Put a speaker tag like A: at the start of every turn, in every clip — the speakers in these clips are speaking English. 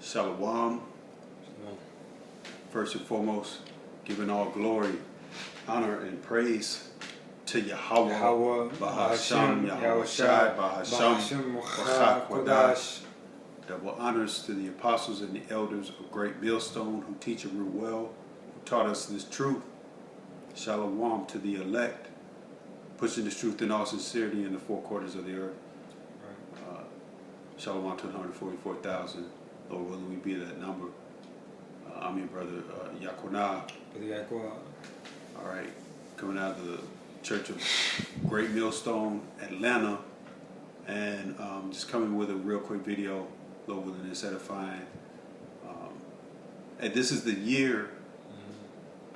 A: Shalom. First and foremost, giving all glory, honor, and praise to Yahweh, Bahasham, Yahushai, Bahasham, Wachak Kodash. Double honors to the apostles and the elders of Great Millstone who teach and rule well, who taught us this truth. Shalom to the elect, pushing this truth in all sincerity in the four quarters of the earth. Shalom to the 144,000. Lord willing, we be that number. I'm your brother, Yakonah. All right, coming out of the Church of Great Millstone, Atlanta, and just coming with a real quick video. Lord willing, it's edifying. And this is the year.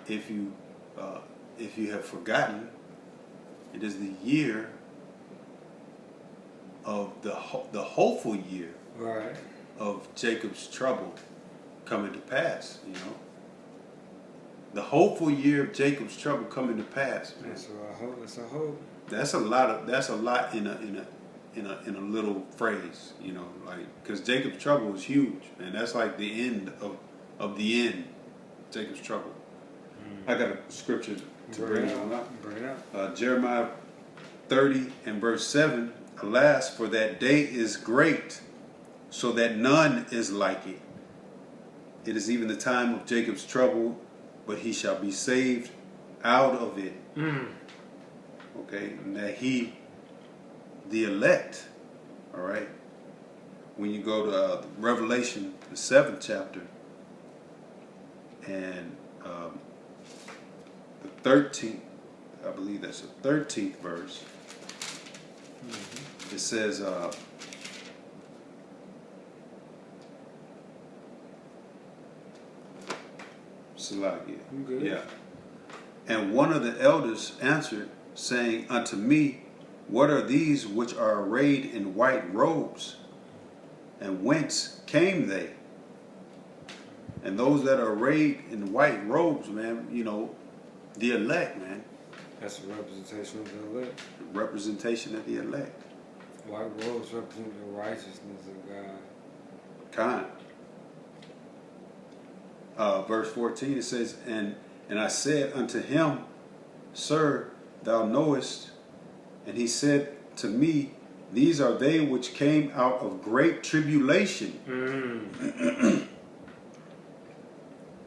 A: If you have forgotten, it is the year of the hopeful year,
B: right,
A: of Jacob's trouble coming to pass. You know, the hopeful year of Jacob's trouble coming to pass. Man.
B: That's what I hope. That's a hope.
A: That's a lot in a little phrase. You know, like, because Jacob's trouble is huge, and that's like the end of the end. Jacob's trouble. I got a scripture to bring out. Jeremiah 30 and verse 7. Alas, for that day is great, so that none is like it. It is even the time of Jacob's trouble, but he shall be saved out of it. Okay, and that he, the elect, all right. When you go to Revelation, the 7th chapter, and the 13th, I believe that's the 13th verse. It says, yeah. And one of the elders answered, saying unto me, what are these which are arrayed in white robes? And whence came they? And those that are arrayed in white robes, man, you know, the elect, man.
B: That's a representation of the elect.
A: Representation of the elect.
B: White robes represent the righteousness of God.
A: Kind. Verse 14, it says, and I said unto him, Sir, thou knowest. And he said to me, these are they which came out of great tribulation.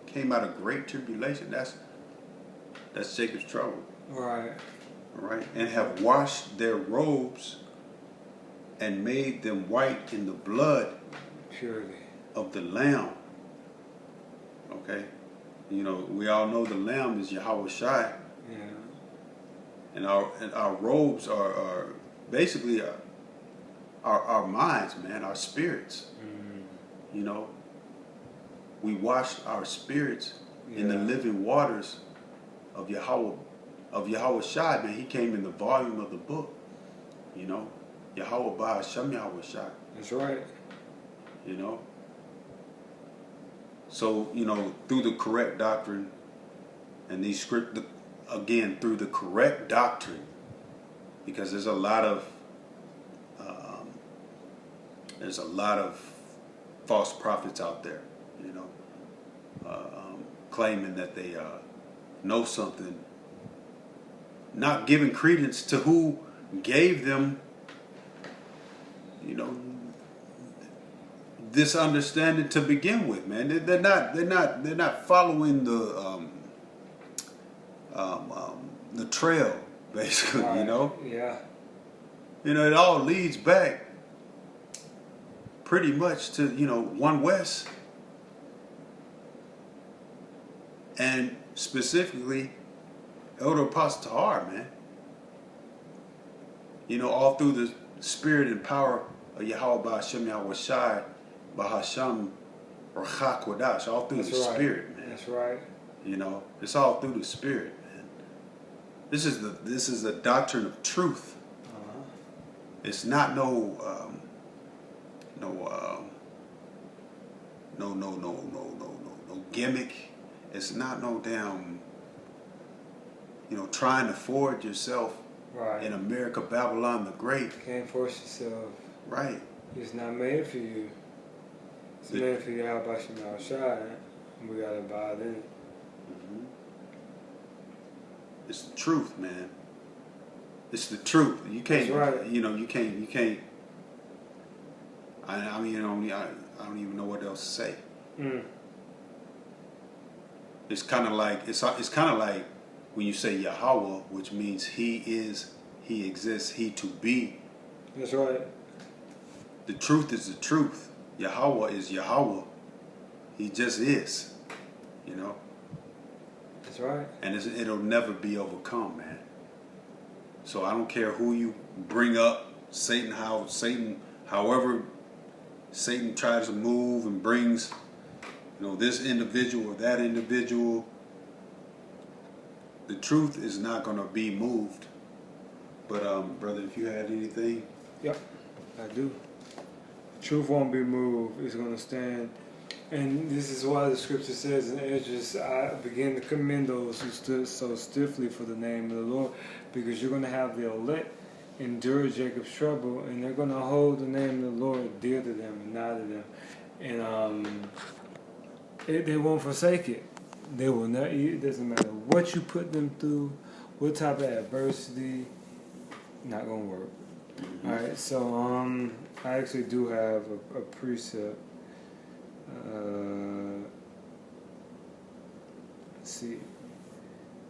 A: Came out of great tribulation. That's Jacob's trouble.
B: Right.
A: All right. And have washed their robes and made them white in the blood
B: purity
A: of the Lamb. Okay. You know, we all know the Lamb is Yahushai.
B: Yeah.
A: And our robes are basically our minds, man, our spirits. You know, we wash our spirits in the living waters of Yahushai, man. He came in the volume of the book. You know, Yahweh Bahasham Yahushai.
B: That's right.
A: You know. So, you know, through the correct doctrine and these again, through the correct doctrine, because there's a lot of false prophets out there, you know, claiming that they know something, not giving credence to who gave them, you know, this understanding to begin with, man. They're not following the trail, basically.
B: Right.
A: You know.
B: Yeah.
A: You know, it all leads back pretty much to, you know, One West, and specifically Elder Apostle Tahar, man. You know, all through the spirit and power of Yahweh Bahasham Yahushai, Bahasham Wachak Kodash, all through the spirit, man.
B: That's right.
A: You know, it's all through the spirit, man. This is the doctrine of truth. It's not no gimmick. It's not no damn, you know, trying to forge yourself in America, Babylon the Great.
B: Can't force yourself.
A: Right.
B: It's not made for you. It's meant for Yahweh Shem Shai, and we gotta abide in it.
A: Mhm. It's the truth, man. It's the truth. You can't,
B: That's right.
A: you can't. I mean, I don't even know what else to say.
B: Mm.
A: It's kind of like it's kind of like when you say Yahweh, which means He is, He exists, He to be.
B: That's right.
A: The truth is the truth. Yahweh is Yahweh. He just is, you know.
B: That's right.
A: And it'll never be overcome, man. So I don't care who you bring up, however Satan tries to move and brings, this individual or that individual. The truth is not going to be moved. But brother, if you had anything.
B: Yep, I do. Truth won't be moved. It's going to stand. And this is why the scripture says in Esdras, I begin to commend those who stood so stiffly for the name of the Lord, because you're going to have the elect endure Jacob's trouble, and they're going to hold the name of the Lord dear to them and nigh to them. And they won't forsake it. They will not. It doesn't matter what you put them through, what type of adversity, not going to work.
A: Mm-hmm.
B: All right, so I actually do have a precept. Let's see.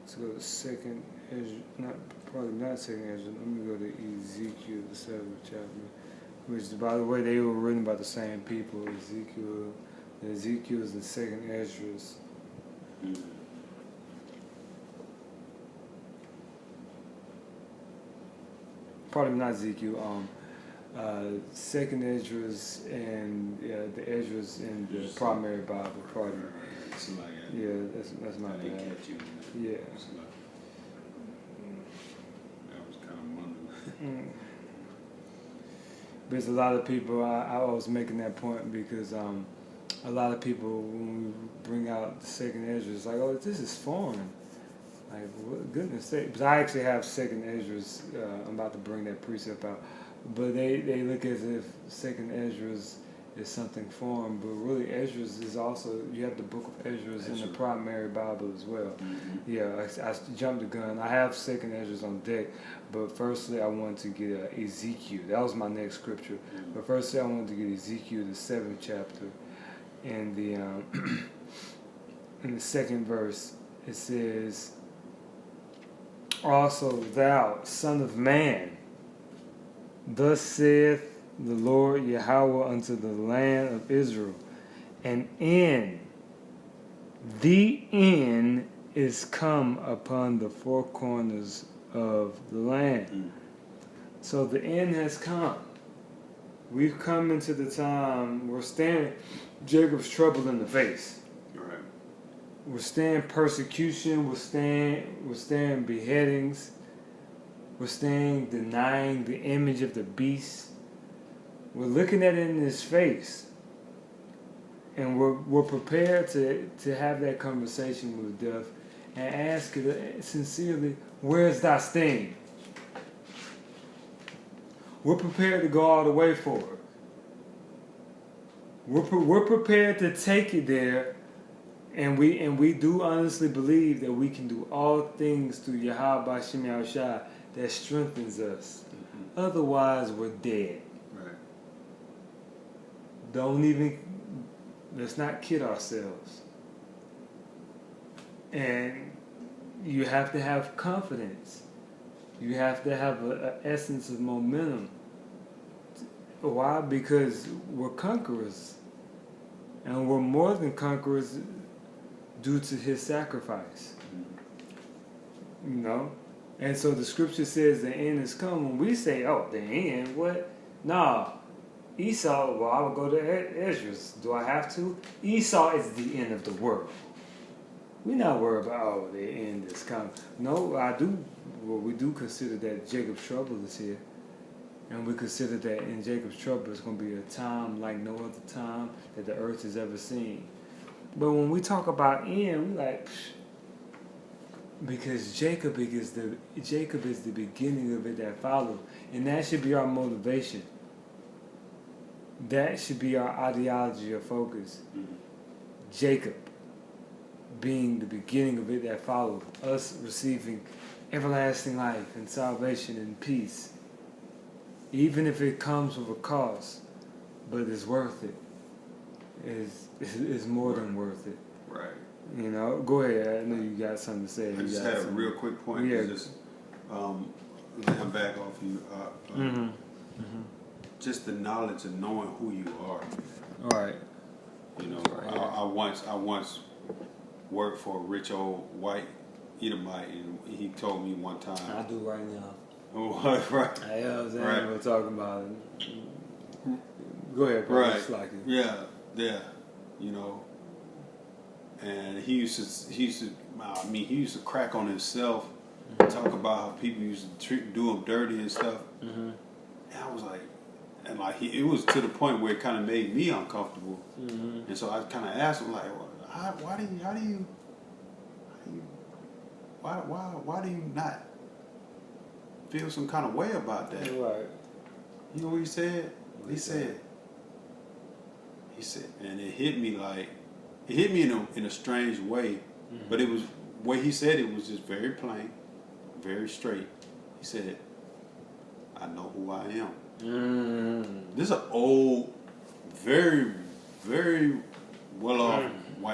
B: Let's go to second Ezra, probably not second Ezra. Let me go to Ezekiel, the 7th chapter. Which, by the way, they were written by the same people. Ezekiel is the second Ezra's.
A: Mm-hmm.
B: Probably not Ezekiel. Second Esdras and the Esdras in the primary Bible. Pardon. Yeah, that's my bad. Yeah.
A: That was kind of mumbling.
B: There's a lot of people. I was making that point because a lot of people, when we bring out the second Esdras, like, oh, this is foreign. Like, what, goodness sake. But I actually have second Esdras. I'm about to bring that precept out. But they look as if second Esdras is something foreign, but really Esdras is also, you have the book of Esdras in the primary Bible as well.
A: Mm-hmm.
B: Yeah, I jumped the gun. I have second Esdras on deck, but firstly I wanted to get Ezekiel. That was my next scripture.
A: Mm-hmm.
B: But firstly I wanted to get Ezekiel, the 7th chapter, and the in the 2nd verse it says, also thou, son of man, thus saith the Lord Yahweh unto the land of Israel, and the end is come upon the four corners of the land.
A: Mm.
B: So the end has come. We've come into the time we're staring Jacob's trouble in the face.
A: Right.
B: We're staring persecution. We're staring beheadings. We're staring denying the image of the beast. We're looking at it in his face, and we're prepared to have that conversation with death and ask it sincerely, where's thy sting? We're prepared to go all the way for it. We're prepared to take it there, and we do honestly believe that we can do all things through Yahweh Shem Yahushua that strengthens us.
A: Mm-hmm.
B: Otherwise, we're dead. Let's not kid ourselves. And you have to have confidence. You have to have an essence of momentum. Why? Because we're conquerors. And we're more than conquerors due to his sacrifice. You know? And so the scripture says the end is come. When we say, oh, the end, what? Nah. Esau, well, I would go to Esdras. Do I have to? Esau is the end of the world. We're not worried about, oh, the end is coming. No, we do consider that Jacob's trouble is here. And we consider that in Jacob's trouble it's going to be a time like no other time that the earth has ever seen. But when we talk about end, we're like, because Jacob is the beginning of it that follows. And that should be our motivation. That should be our ideology or focus.
A: Mm-hmm.
B: Jacob being the beginning of it that followed, us receiving everlasting life and salvation and peace, even if it comes with a cost, but it's worth it. Is more than worth it.
A: Right.
B: You know, go ahead. I know you got something to say.
A: I just had a real quick point.
B: Yeah.
A: Just I'm back off you. Just the knowledge of knowing who you are.
B: All right.
A: You know,
B: Right.
A: I once worked for a rich old white Edomite, and he told me one time.
B: I do right now.
A: Oh, right.
B: I was
A: Right.
B: we're talking about it. Go ahead, bro.
A: Right.
B: It's like it.
A: Yeah. You know. And he used to crack on himself, talk about how people used to do him dirty and stuff.
B: Mm-hmm.
A: And I was like, it was to the point where it kind of made me uncomfortable.
B: Mm-hmm.
A: And so I kind of asked him, like, why do you not feel some kind of way about that?
B: Right.
A: You know what he said? He said, and it hit me in a strange way, but it was way he said it was just very plain, very straight. He said, "I know who I am."
B: Mm-hmm.
A: This is an old, very, very well-off